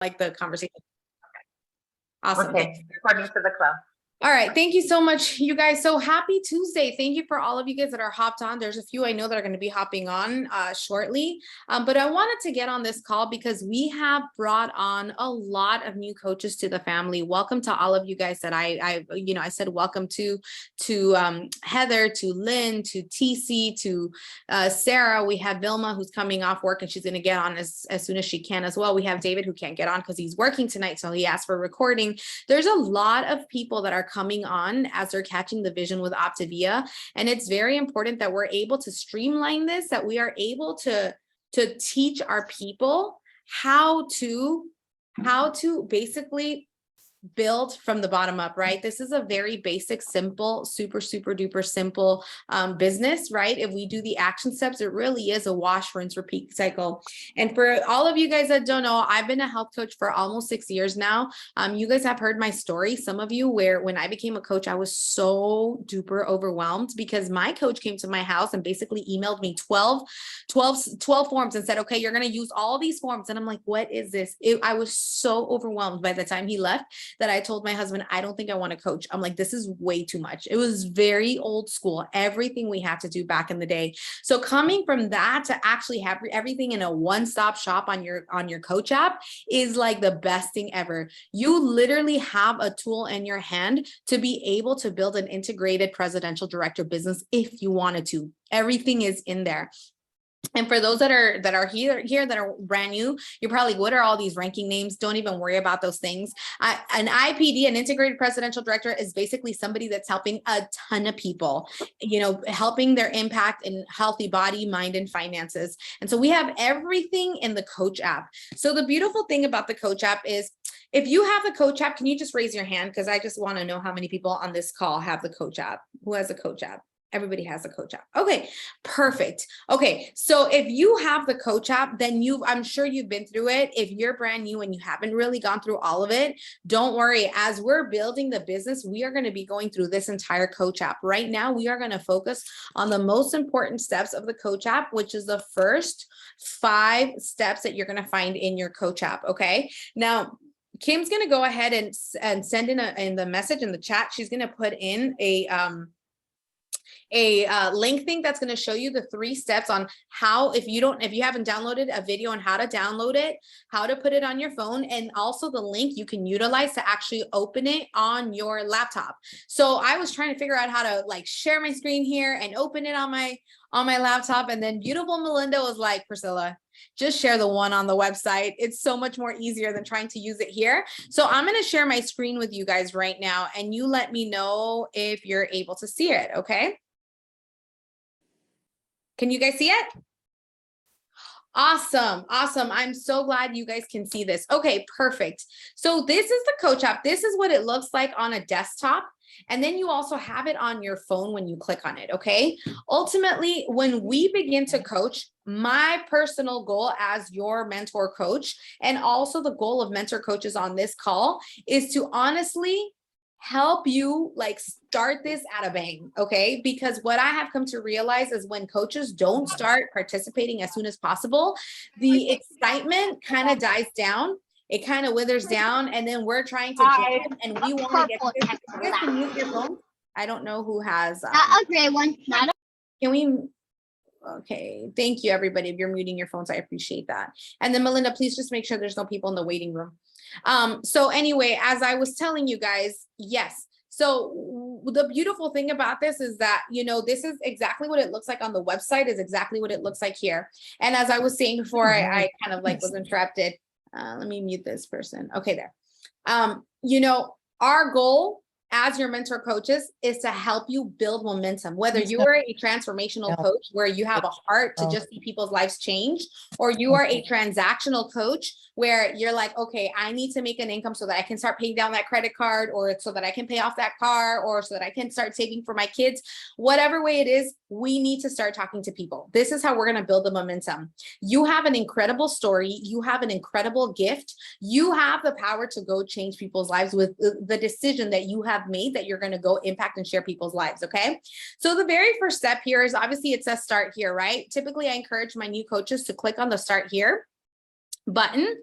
like the conversation. Awesome. Okay, according to the club. All right. Thank you so much, you guys. So happy Tuesday. Thank you for all of you guys that are hopped on. There's a few I know that are going to be hopping on shortly. But I wanted to get on this call because we have brought on a lot of new coaches to the family. Welcome to all of you guys that I said welcome to Heather, to Lynn, to TC, to Sarah. We have Vilma who's coming off work and she's going to get on as soon as she can as well. We have David who can't get on because he's working tonight. So he asked for recording. There's a lot of people that are coming on as they're catching the vision with Optavia. And it's very important that we're able to streamline this, that we are able to teach our people how to basically build from the bottom up, right? This is a very basic, simple, super duper simple business, right? If we do the action steps, it really is a wash, rinse, repeat cycle. And for all of you guys that don't know, I've been a health coach for almost 6 years now. You guys have heard my story, some of you, where when I became a coach, I was so duper overwhelmed because my coach came to my house and basically emailed me 12 forms and said, okay, you're going to use all these forms. And I'm like, what is this? I was so overwhelmed by the time he left that I told my husband, I don't think I want to coach. I'm like, this is way too much. It was very old school, everything we had to do back in the day. So coming from that to actually have everything in a one-stop shop on your coach app is like the best thing ever. You literally have a tool in your hand to be able to build an integrated presidential director business if you wanted to. Everything is in there. And for those that are here that are brand new, you're probably, what are all these ranking names? Don't even worry about those things. An IPD, an integrated presidential director, is basically somebody that's helping a ton of people, helping their impact in healthy body, mind, and finances. And so we have everything in the coach app. So the beautiful thing about the coach app is, if you have the coach app, can you just raise your hand? Because I just want to know how many people on this call have the coach app. Who has a coach app? Everybody has a coach app. Okay, perfect. Okay, so if you have the coach app, then I'm sure you've been through it. If you're brand new and you haven't really gone through all of it, don't worry. As we're building the business, we are going to be going through this entire coach app. Right now, we are going to focus on the most important steps of the coach app, which is the first 5 steps that you're going to find in your coach app. Okay, now Kim's going to go ahead and send in the message in the chat. She's going to put in a link thing that's going to show you the 3 steps on how, if you haven't downloaded a video on how to download it, how to put it on your phone, and also the link you can utilize to actually open it on your laptop. So I was trying to figure out how to share my screen here and open it on my laptop. And then beautiful Melinda was like, Priscilla, just share the one on the website. It's so much more easier than trying to use it here. So I'm going to share my screen with you guys right now, and you let me know if you're able to see it. Okay. Can you guys see it? Awesome. I'm so glad you guys can see this. Okay, perfect. So this is the coach app. This is what it looks like on a desktop. And then you also have it on your phone when you click on it. Okay. Ultimately, when we begin to coach, my personal goal as your mentor coach, and also the goal of mentor coaches on this call, is to honestly help you start this at a bang. Okay. Because what I have come to realize is when coaches don't start participating as soon as possible, the excitement kind of dies down. It kind of withers down. And then we're trying to jump and we want to get you guys can mute your phone. I don't know who has not a gray one. Can we? Okay. Thank you, everybody. If you're muting your phones, I appreciate that. And then Melinda, please just make sure there's no people in the waiting room. So anyway, as I was telling you guys, yes. So the beautiful thing about this is that, this is exactly what it looks like on the website, is exactly what it looks like here. And as I was saying before, I kind of was interrupted. Let me mute this person. Okay, there. Our goal as your mentor coaches is to help you build momentum, whether you are a transformational coach where you have a heart to just see people's lives change, or you are a transactional coach where you're like, okay, I need to make an income so that I can start paying down that credit card, or so that I can pay off that car, or so that I can start saving for my kids. Whatever way it is, we need to start talking to people. This is how we're going to build the momentum. You have an incredible story. You have an incredible gift. You have the power to go change people's lives with the decision that you have made, that you're going to go impact and share people's lives. Okay. So the very first step here is, obviously it says start here, right? Typically I encourage my new coaches to click on the start here. button.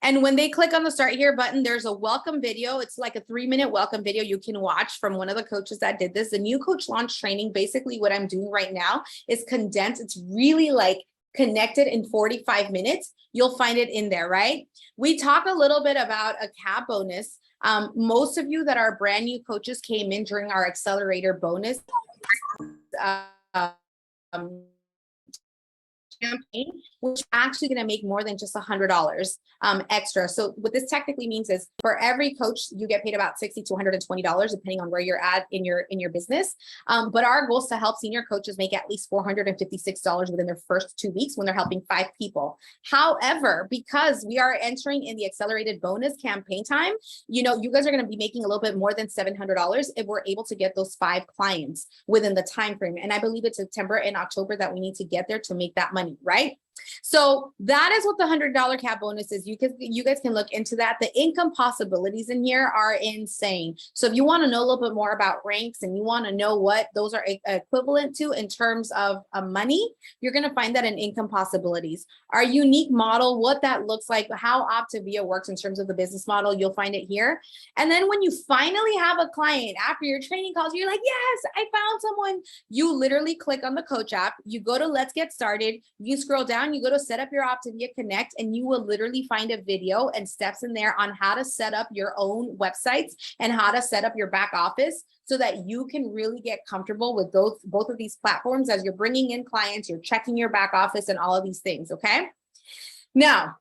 And when they click on the start here button, there's a welcome video. It's like a 3-minute welcome video you can watch from one of the coaches that did this. The new coach launch training, basically what I'm doing right now is condensed. It's really like connected in 45 minutes. You'll find it in there, right? We talk a little bit about a CAB bonus. Most of you that are brand new coaches came in during our accelerator bonus campaign, which is actually going to make more than just $100 extra. So what this technically means is for every coach, you get paid about $60 to $120, depending on where you're at in your business. But our goal is to help senior coaches make at least $456 within their first 2 weeks when they're helping 5 people. However, because we are entering in the accelerated bonus campaign time, you guys are going to be making a little bit more than $700 if we're able to get those 5 clients within the time frame. And I believe it's September and October that we need to get there to make that money, right? So that is what the $100 CAB bonus is. You guys can look into that. The income possibilities in here are insane. So if you want to know a little bit more about ranks and you want to know what those are equivalent to in terms of money, you're going to find that in income possibilities. Our unique model, what that looks like, how Optavia works in terms of the business model, you'll find it here. And then when you finally have a client after your training calls, you're like, yes, I found someone. You literally click on the coach app, you go to Let's Get Started, you scroll down, you go to set up your Optavia Connect, and you will literally find a video and steps in there on how to set up your own websites and how to set up your back office so that you can really get comfortable with both of these platforms as you're bringing in clients, you're checking your back office and all of these things, okay? Now,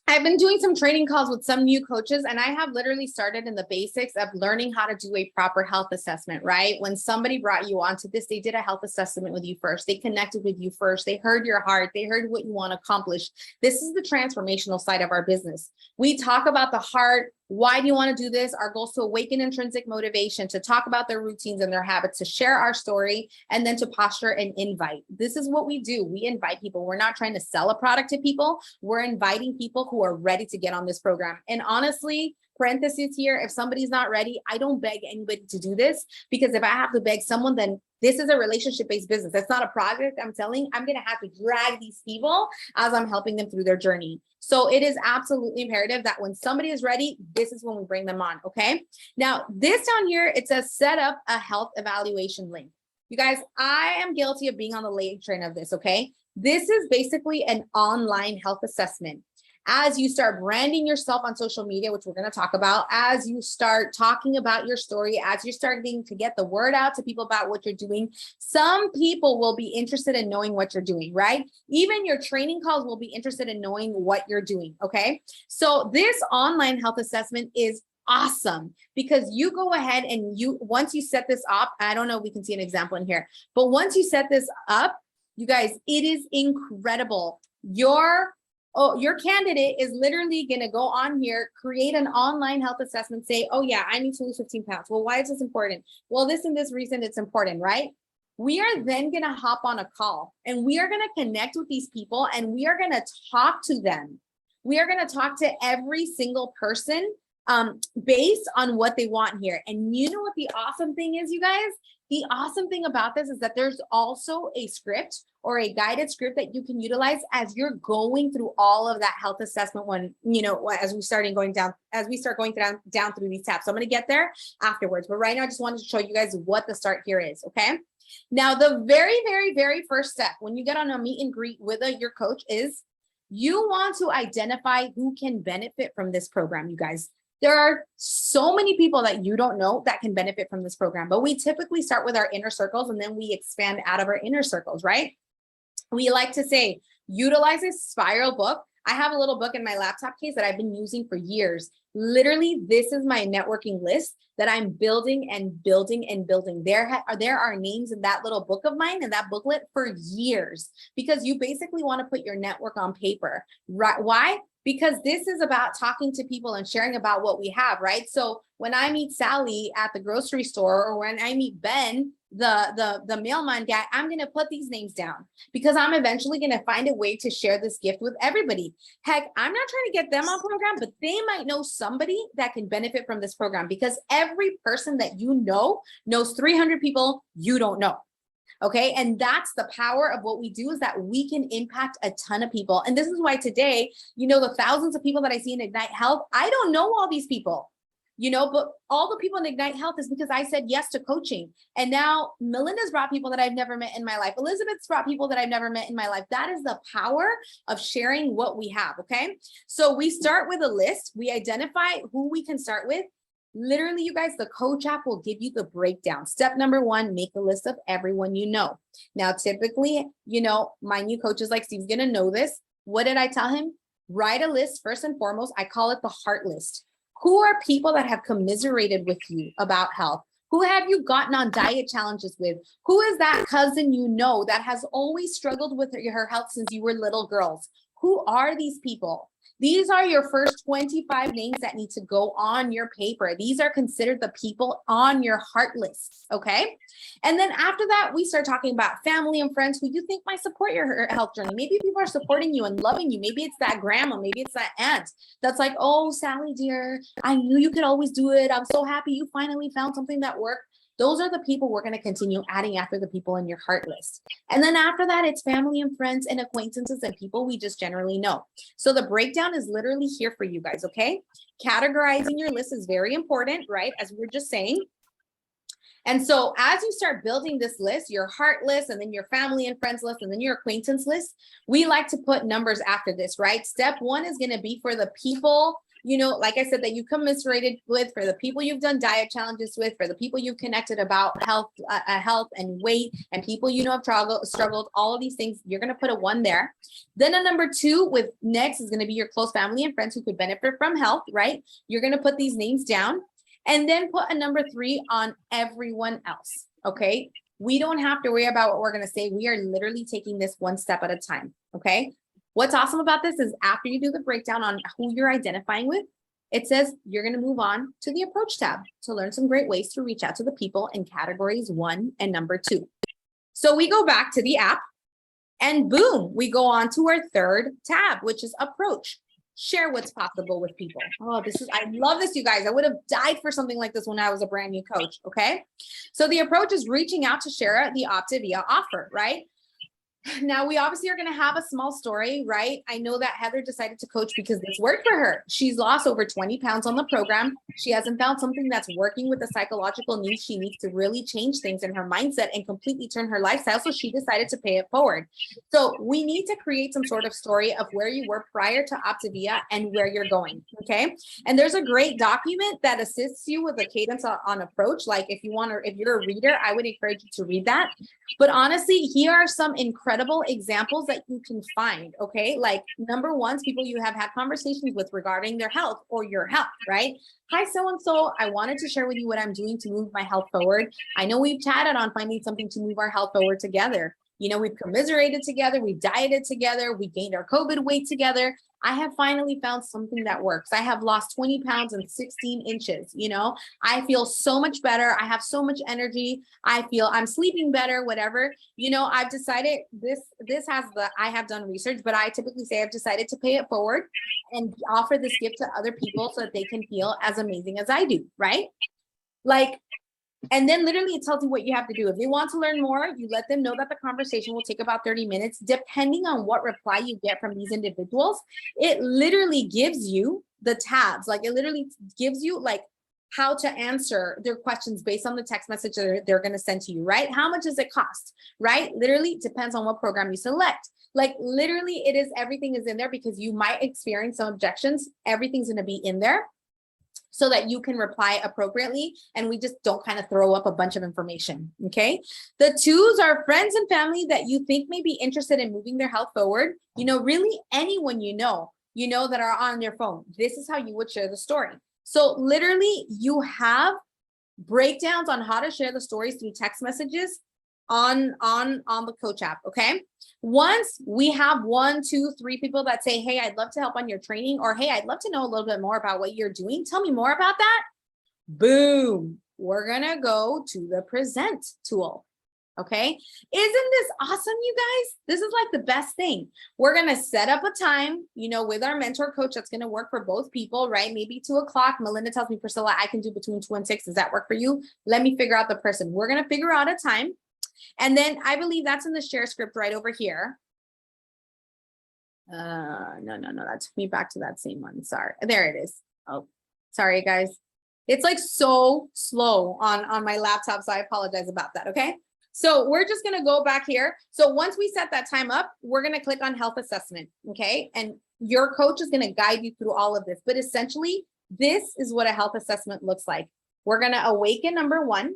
I've been doing some training calls with some new coaches, and I have literally started in the basics of learning how to do a proper health assessment, right? When somebody brought you onto this, they did a health assessment with you first. They connected with you first. They heard your heart. They heard what you want to accomplish. This is the transformational side of our business. We talk about the heart. Why do you want to do this? Our goal is to awaken intrinsic motivation, to talk about their routines and their habits, to share our story, and then to posture and invite. This is what we do. We invite people. We're not trying to sell a product to people. We're inviting people who are ready to get on this program. And honestly, parentheses here, if somebody's not ready, I don't beg anybody to do this, because if I have to beg someone, then this is a relationship-based business. It's not a project I'm selling. I'm going to have to drag these people as I'm helping them through their journey. So it is absolutely imperative that when somebody is ready, this is when we bring them on, okay? Now, this down here, it says set up a health evaluation link. You guys, I am guilty of being on the late train of this, okay? This is basically an online health assessment. As you start branding yourself on social media, which we're going to talk about, as you start talking about your story, as you're starting to get the word out to people about what you're doing, some people will be interested in knowing what you're doing, right? Even your training calls will be interested in knowing what you're doing, okay? So this online health assessment is awesome because you go ahead and once you set this up, I don't know if we can see an example in here, but once you set this up, you guys, it is incredible. Your candidate is literally going to go on here, create an online health assessment, say, oh yeah, I need to lose 15 pounds. Well, why is this important? Well, this and this reason it's important, right? We are then going to hop on a call and we are going to connect with these people and we are going to talk to them. We are going to talk to every single person based on what they want here. And you know what the awesome thing is, you guys? The awesome thing about this is that there's also a script or a guided script that you can utilize as you're going through all of that health assessment when, as we start going down through these tabs. So I'm going to get there afterwards. But right now, I just wanted to show you guys what the start here is. Okay. Now, the very, very, very first step when you get on a meet and greet with your coach is you want to identify who can benefit from this program, you guys. There are so many people that you don't know that can benefit from this program, but we typically start with our inner circles and then we expand out of our inner circles, right? We like to say, utilize a spiral book. I have a little book in my laptop case that I've been using for years. Literally, this is my networking list that I'm building and building and building. There are names in that little book of mine and that booklet for years because you basically want to put your network on paper, right? Why? Because this is about talking to people and sharing about what we have, right? So when I meet Sally at the grocery store or when I meet Ben, the mailman guy, I'm going to put these names down because I'm eventually going to find a way to share this gift with everybody. Heck, I'm not trying to get them on program, but they might know somebody that can benefit from this program because every person that you know knows 300 people you don't know. Okay. And that's the power of what we do, is that we can impact a ton of people. And this is why today, the thousands of people that I see in Ignite Health, I don't know all these people, but all the people in Ignite Health is because I said yes to coaching. And now Melinda's brought people that I've never met in my life. Elizabeth's brought people that I've never met in my life. That is the power of sharing what we have. Okay. So we start with a list. We identify who we can start with. Literally, you guys, the coach app will give you the breakdown. Step number 1, make a list of everyone you know. Now, typically, my new coach is like, Steve's going to know this. What did I tell him? Write a list. First and foremost, I call it the heart list. Who are people that have commiserated with you about health? Who have you gotten on diet challenges with? Who is that cousin that has always struggled with her health since you were little girls? Who are these people? These are your first 25 names that need to go on your paper. These are considered the people on your heart list, okay? And then after that, we start talking about family and friends who you think might support your health journey. Maybe people are supporting you and loving you. Maybe it's that grandma, maybe it's that aunt that's like, oh, Sally, dear, I knew you could always do it. I'm so happy you finally found something that worked. Those are the people we're going to continue adding after the people in your heart list. And then after that, it's family and friends and acquaintances and people we just generally know. So the breakdown is literally here for you guys, okay? Categorizing your list is very important, right? As we were just saying. And so as you start building this list, your heart list, and then your family and friends list, and then your acquaintance list, we like to put numbers after this, right? Step 1 is going to be for the people like I said, that you commiserated with, for the people you've done diet challenges with, for the people you've connected about health and weight, and people have struggled, all of these things, you're going to put a 1 there. Then a number 2 with next is going to be your close family and friends who could benefit from health, right? You're going to put these names down, and then put a number 3 on everyone else, okay? We don't have to worry about what we're going to say. We are literally taking this one step at a time, okay? What's awesome about this is after you do the breakdown on who you're identifying with, it says you're going to move on to the approach tab to learn some great ways to reach out to the people in categories 1 and number 2. So we go back to the app and boom, we go on to our 3rd tab, which is approach. Share what's possible with people. Oh, I love this, you guys. I would have died for something like this when I was a brand new coach. Okay. So the approach is reaching out to share the Optavia offer, right? Now, we obviously are going to have a small story, right? I know that Heather decided to coach because this worked for her. She's lost over 20 pounds on the program. She hasn't found something that's working with the psychological needs. She needs to really change things in her mindset and completely turn her lifestyle. So she decided to pay it forward. So we need to create some sort of story of where you were prior to Optavia and where you're going. Okay. And there's a great document that assists you with a cadence on approach. Like if you're a reader, I would encourage you to read that. But honestly, here are some incredible examples that you can find, okay? Like number 1, people you have had conversations with regarding their health or your health, right? Hi, so-and-so, I wanted to share with you what I'm doing to move my health forward. I know we've chatted on finding something to move our health forward together. We've commiserated together, we've dieted together, we gained our COVID weight together. I have finally found something that works. I have lost 20 pounds and 16 inches. I feel so much better. I have so much energy. I feel I'm sleeping better, whatever. I've decided I have done research, but I typically say I've decided to pay it forward and offer this gift to other people so that they can feel as amazing as I do, right? And then literally it tells you what you have to do. If they want to learn more, you let them know that the conversation will take about 30 minutes. Depending on what reply you get from these individuals, it literally gives you the tabs. Like it literally gives you how to answer their questions based on the text message that they're going to send to you, right? How much does it cost, right? Literally depends on what program you select. Like literally everything is in there because you might experience some objections. Everything's going to be in there so that you can reply appropriately and we just don't kind of throw up a bunch of information, okay? The 2s are friends and family that you think may be interested in moving their health forward. Really anyone that are on their phone. This is how you would share the story. So literally you have breakdowns on how to share the stories through text messages on the coach app, okay? Once we have 1, 2, 3 people that say, hey, I'd love to help on your training, or hey, I'd love to know a little bit more about what you're doing. Tell me more about that. Boom. We're going to go to the present tool. Okay. Isn't this awesome, you guys? This is like the best thing. We're going to set up a time, with our mentor coach that's going to work for both people, right? Maybe 2 o'clock. Melinda tells me, Priscilla, I can do between 2 and 6. Does that work for you? Let me figure out the person. We're going to figure out a time. And then I believe that's in the share script right over here. No, that took me back to that same one. Sorry, there it is. Oh, sorry guys. It's like so slow on my laptop, so I apologize about that, okay? So we're just gonna go back here. So once we set that time up, we're gonna click on health assessment, okay? And your coach is gonna guide you through all of this, but essentially, this is what a health assessment looks like. We're gonna awaken number one.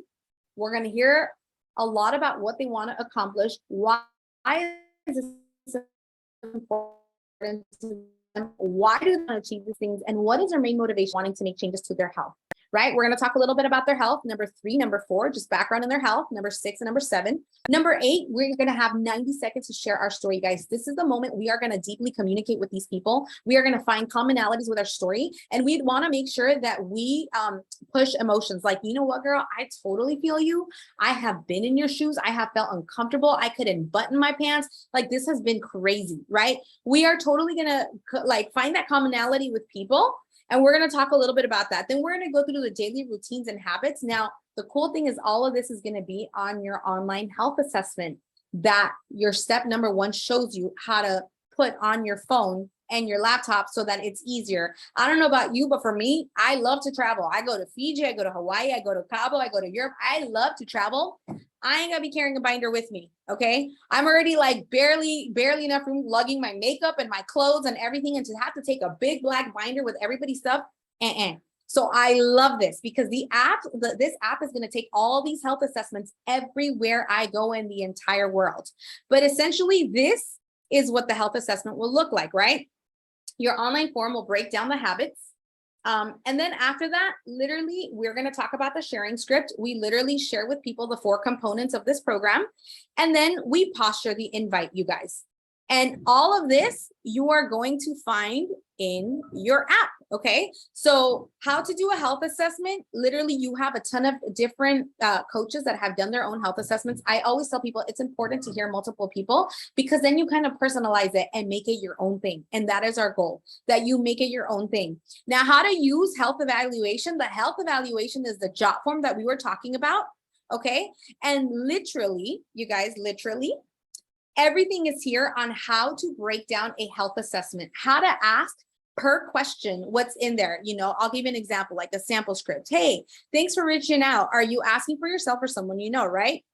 We're gonna hear a lot about what they wanna accomplish. Why is this important to them? Why do they want to achieve these things? And what is their main motivation wanting to make changes to their health? Right? We're going to talk a little bit about their health. Number 3, number 4, just background in their health. Number 6 and number 7. Number 8, we're going to have 90 seconds to share our story, guys. This is the moment we are going to deeply communicate with these people. We are going to find commonalities with our story. And we want to make sure that we push emotions like, you know what, girl, I totally feel you. I have been in your shoes. I have felt uncomfortable. I couldn't button my pants. Like, this has been crazy, right? We are totally going to like find that commonality with people. And we're going to talk a little bit about that. Then we're going to go through the daily routines and habits. Now, the cool thing is all of this is going to be on your online health assessment that your step number 1 shows you how to put on your phone and your laptop so that it's easier. I don't know about you, but for me, I love to travel. I go to Fiji, I go to Hawaii, I go to Cabo, I go to Europe. I love to travel. I ain't gonna be carrying a binder with me, okay? I'm already like barely enough room lugging my makeup and my clothes and everything, and to have to take a big black binder with everybody's stuff, So I love this because this app is gonna take all these health assessments everywhere I go in the entire world. But essentially, this is what the health assessment will look like, right? Your online form will break down the habits. And then after that, literally, we're going to talk about the sharing script. We literally share with people the 4 components of this program. And then we posture the invite, you guys. And all of this you are going to find in your app, okay? So how to do a health assessment, literally you have a ton of different coaches that have done their own health assessments. I always tell people it's important to hear multiple people because then you kind of personalize it and make it your own thing. And that is our goal, that you make it your own thing. Now, how to use health evaluation. The health evaluation is the JOT form that we were talking about, okay? And literally, you guys, everything is here on how to break down a health assessment, how to ask per question what's in there. You know, I'll give you an example, like a sample script. Hey, thanks for reaching out. Are you asking for yourself or someone you know, right?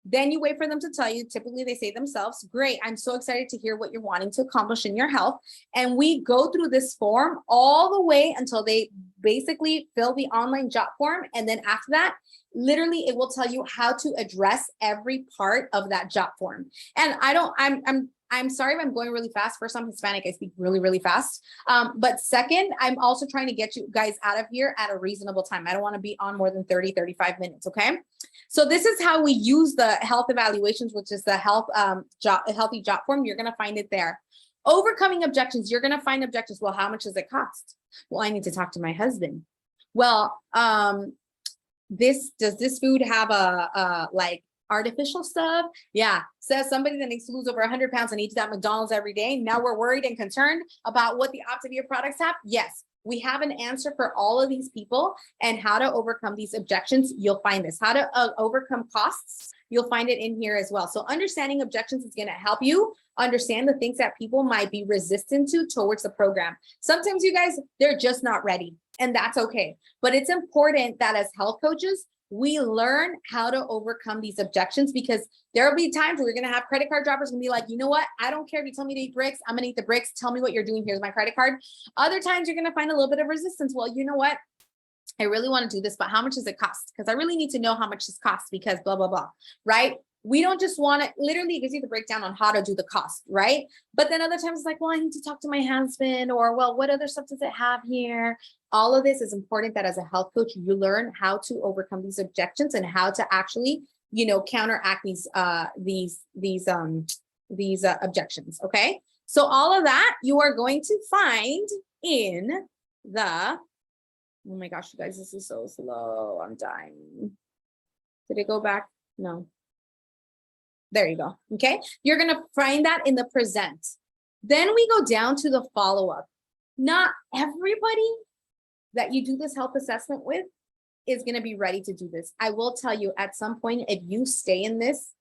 Then you wait for them to tell you. Typically they say themselves, great, I'm so excited to hear what you're wanting to accomplish in your health. And we go through this form all the way until they basically fill the online JOT form. And then after that, literally it will tell you how to address every part of that JOT form. And I'm sorry if I'm going really fast. First, I'm Hispanic. I speak really, really fast. But second, I'm also trying to get you guys out of here at a reasonable time. I don't want to be on more than 30, 35 minutes, okay? So this is how we use the health evaluations, which is the healthy JOT form. You're going to find it there. Overcoming objections. You're going to find objections. Well, how much does it cost? Well, I need to talk to my husband. Well, does this food have a like artificial stuff? Yeah. Says somebody that needs to lose over 100 pounds and eats that McDonald's every day. Now we're worried and concerned about what the Optavia products have. Yes, we have an answer for all of these people and how to overcome these objections. You'll find this. How to overcome costs. You'll find it in here as well. So understanding objections is going to help you understand the things that people might be resistant to towards the program. Sometimes you guys, they're just not ready, and that's okay. But it's important that as health coaches, we learn how to overcome these objections, because there'll be times where you're going to have credit card droppers and be like, you know what? I don't care if you tell me to eat bricks. I'm going to eat the bricks. Tell me what you're doing. Here's my credit card. Other times you're going to find a little bit of resistance. Well, you know what? I really want to do this, but how much does it cost? Because I really need to know how much this costs because blah, blah, blah, right? We don't just want to, literally it gives you the breakdown on how to do the cost, right? But then other times it's like, well, I need to talk to my husband, or, well, what other stuff does it have here? All of this is important that as a health coach, you learn how to overcome these objections and how to actually, you know, counteract these objections, okay? So all of that you are going to find in the, oh my gosh, you guys, this is so slow. I'm dying. Did it go back? No. There you go. Okay. You're going to find that in the present. Then we go down to the follow-up. Not everybody that you do this health assessment with is going to be ready to do this. I will tell you at some point, if you stay in this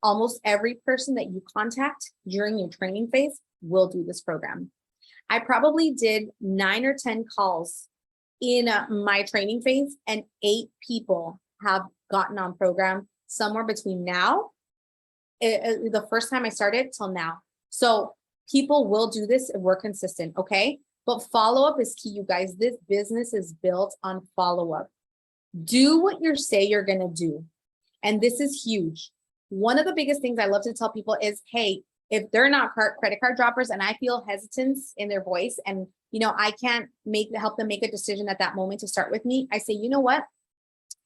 almost every person that you contact during your training phase will do this program. I probably did 9 or 10 calls in my training phase, and 8 people have gotten on program somewhere between now, the first time I started till now. So people will do this if we're consistent, okay? But follow-up is key, you guys. This business is built on follow-up. Do what you say you're gonna do. And this is huge. One of the biggest things I love to tell people is, hey, if they're not credit card droppers and I feel hesitance in their voice and I can't help them make a decision at that moment to start with me, I say, you know what?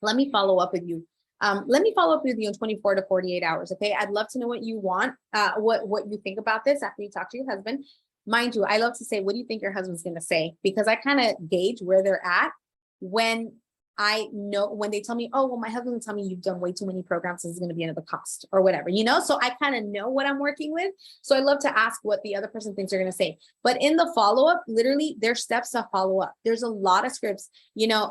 Let me follow up with you. Let me follow up with you in 24 to 48 hours. Okay. I'd love to know what you want, what you think about this after you talk to your husband. Mind you, I love to say, what do you think your husband's going to say? Because I kind of gauge where they're at when I know, when they tell me, oh, well, my husband will tell me you've done way too many programs, this is going to be another cost or whatever, so I kind of know what I'm working with. So I love to ask what the other person thinks they're going to say. But in the follow-up, literally there's steps to follow up. There's a lot of scripts,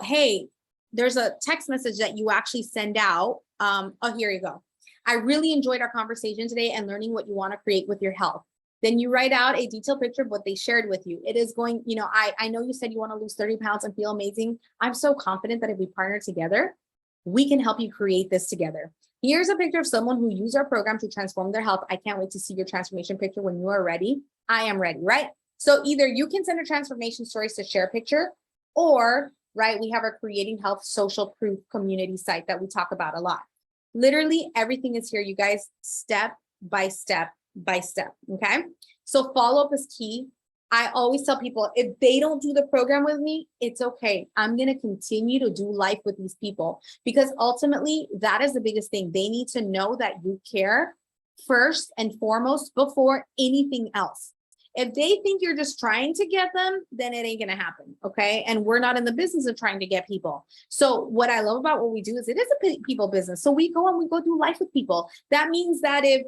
hey, there's a text message that you actually send out. Oh, here you go. I really enjoyed our conversation today and learning what you want to create with your health. Then you write out a detailed picture of what they shared with you. It is going, I know you said you want to lose 30 pounds and feel amazing. I'm so confident that if we partner together, we can help you create this together. Here's a picture of someone who used our program to transform their health. I can't wait to see your transformation picture when you are ready. I am ready, right? So either you can send a transformation stories to share a picture, or, right, we have our Creating Health Social Proof community site that we talk about a lot. Literally everything is here, you guys, step by step. Okay, so follow-up is key. I always tell people, if they don't do the program with me, it's okay. I'm going to continue to do life with these people, because ultimately that is the biggest thing. They need to know that you care first and foremost before anything else. If they think you're just trying to get them, then it ain't going to happen. Okay. And we're not in the business of trying to get people. So what I love about what we do is it is a people business. So we go through life with people. That means that if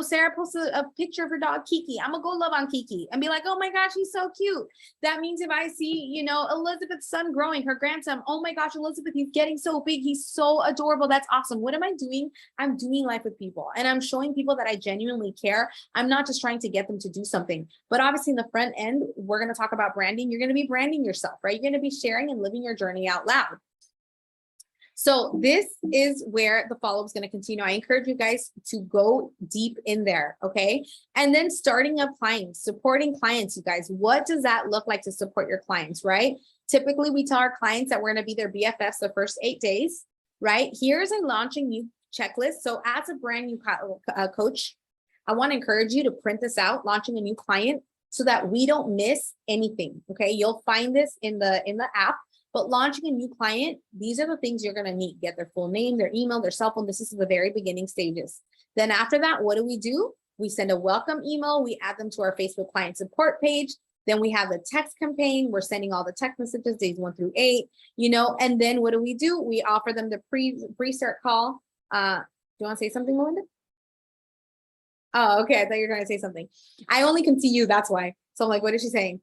Sarah posts a picture of her dog, Kiki, I'm gonna go love on Kiki and be like, oh my gosh, he's so cute. That means if I see, Elizabeth's son growing, her grandson, oh my gosh, Elizabeth, he's getting so big. He's so adorable. That's awesome. What am I doing? I'm doing life with people, and I'm showing people that I genuinely care. I'm not just trying to get them to do something. But obviously in the front end, we're going to talk about branding. You're going to be branding yourself, right? You're going to be sharing and living your journey out loud. So this is where the follow-up is going to continue. I encourage you guys to go deep in there, okay? And then starting up clients, supporting clients, you guys. What does that look like to support your clients, right? Typically, we tell our clients that we're going to be their BFFs the first 8 days, right? Here's a launching new checklist. So as a brand new coach, I want to encourage you to print this out, launching a new client, so that we don't miss anything, okay? You'll find this in the app. But launching a new client, these are the things you're going to need. Get their full name, their email, their cell phone. This is the very beginning stages. Then after that, what do? We send a welcome email. We add them to our Facebook client support page. Then we have the text campaign. We're sending all the text messages, days 1 through 8, and then what do? We offer them the pre-start call. Do you want to say something, Melinda? Oh, okay. I thought you were trying to say something. I only can see you. That's why. So I'm like, what is she saying?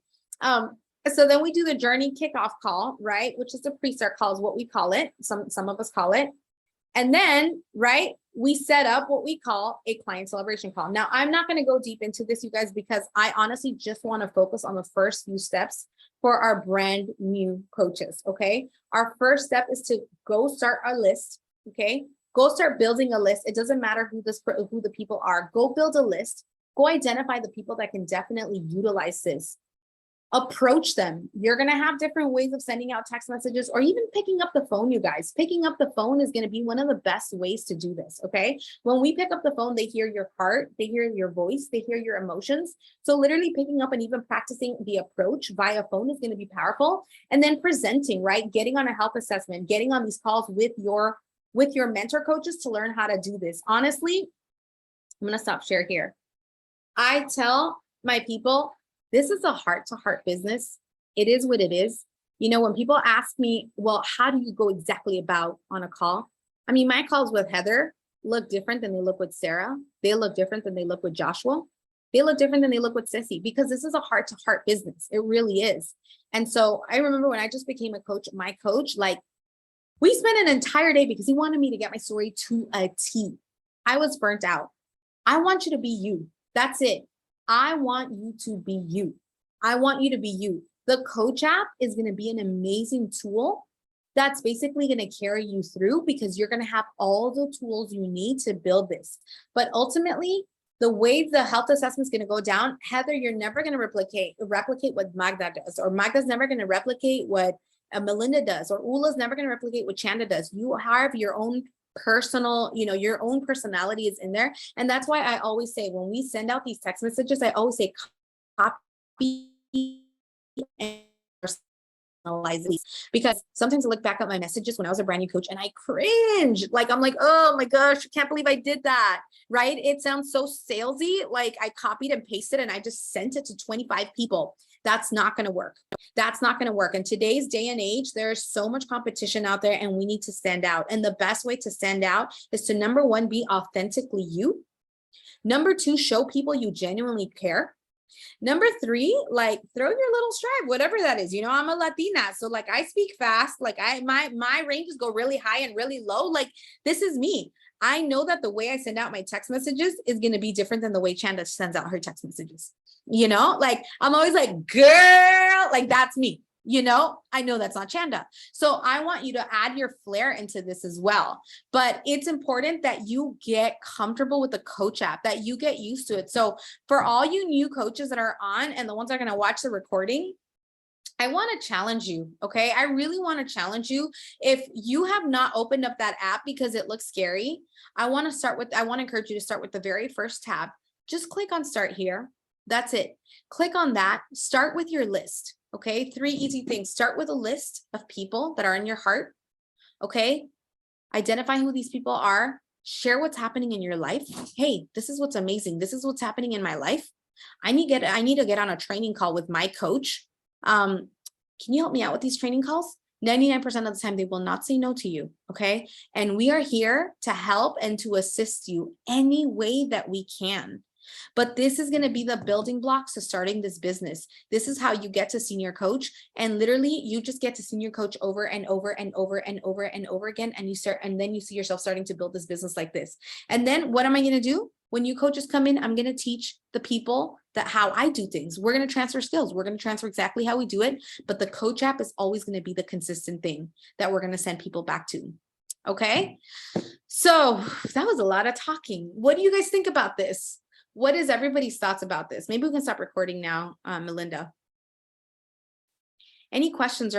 So then we do the journey kickoff call, right? Which is the pre-start call is what we call it. Some of us call it. And then, right, we set up what we call a client celebration call. Now, I'm not going to go deep into this, you guys, because I honestly just want to focus on the first few steps for our brand new coaches, okay? Our first step is to go start our list, okay? Go start building a list. It doesn't matter who the people are. Go build a list. Go identify the people that can definitely utilize this. Approach them. You're going to have different ways of sending out text messages or even picking up the phone, you guys. Picking up the phone is going to be one of the best ways to do this, okay? When we pick up the phone, they hear your heart, they hear your voice, they hear your emotions. So literally picking up and even practicing the approach via phone is going to be powerful. And then presenting, right? Getting on a health assessment, getting on these calls with your mentor coaches to learn how to do this. Honestly, I'm going to stop share here. I tell my people, this is a heart-to-heart business. It is what it is. When people ask me, well, how do you go exactly about on a call? I mean, my calls with Heather look different than they look with Sarah. They look different than they look with Joshua. They look different than they look with Sissy, because this is a heart-to-heart business. It really is. And so I remember when I just became a coach, my coach, we spent an entire day because he wanted me to get my story to a T. I was burnt out. I want you to be you. That's it. I want you to be you. I want you to be you. The coach app is going to be an amazing tool that's basically going to carry you through because you're going to have all the tools you need to build this. But ultimately, the way the health assessment is going to go down, Heather, you're never going to replicate what Magda does, or Magda's never going to replicate what Melinda does, or Ula's never going to replicate what Chanda does. You have your own personal, your own personality is in there. And that's why I always say, when we send out these text messages, I always say copy and personalize these, because sometimes I look back at my messages when I was a brand new coach and I cringe. Like, I'm like, oh my gosh, I can't believe I did that. Right? It sounds so salesy. Like I copied and pasted and I just sent it to 25 people. That's not going to work. That's not going to work. In today's day and age, there's so much competition out there and we need to stand out. And the best way to stand out is to, number one, be authentically you. Number two, show people you genuinely care. Number three, like throw your little stripe, whatever that is. I'm a Latina, so like I speak fast, like my ranges go really high and really low. Like this is me. I know that the way I send out my text messages is going to be different than the way Chanda sends out her text messages. Like I'm always like, girl, like that's me. I know that's not Chanda. So I want you to add your flair into this as well. But it's important that you get comfortable with the coach app, that you get used to it. So for all you new coaches that are on and the ones that are going to watch the recording, I want to challenge you. Okay. I really want to challenge you. If you have not opened up that app because it looks scary, I want to encourage you to start with the very first tab. Just click on start here. That's it. Click on that. Start with your list. Okay. 3 easy things. Start with a list of people that are in your heart. Okay. Identify who these people are. Share what's happening in your life. Hey, this is what's amazing. This is what's happening in my life. I need to get on a training call with my coach. Can you help me out with these training calls? 99% of the time, they will not say no to you. Okay. And we are here to help and to assist you any way that we can. But this is going to be the building blocks to starting this business. This is how you get to senior coach. And literally you just get to senior coach over and over and over and over and over again. And then you see yourself starting to build this business like this. And then what am I going to do? When new coaches come in, I'm going to teach the people how I do things. We're going to transfer skills. We're going to transfer exactly how we do it. But the coach app is always going to be the consistent thing that we're going to send people back to. Okay. So that was a lot of talking. What do you guys think about this? What is everybody's thoughts about this? Maybe we can stop recording now, Melinda. Any questions or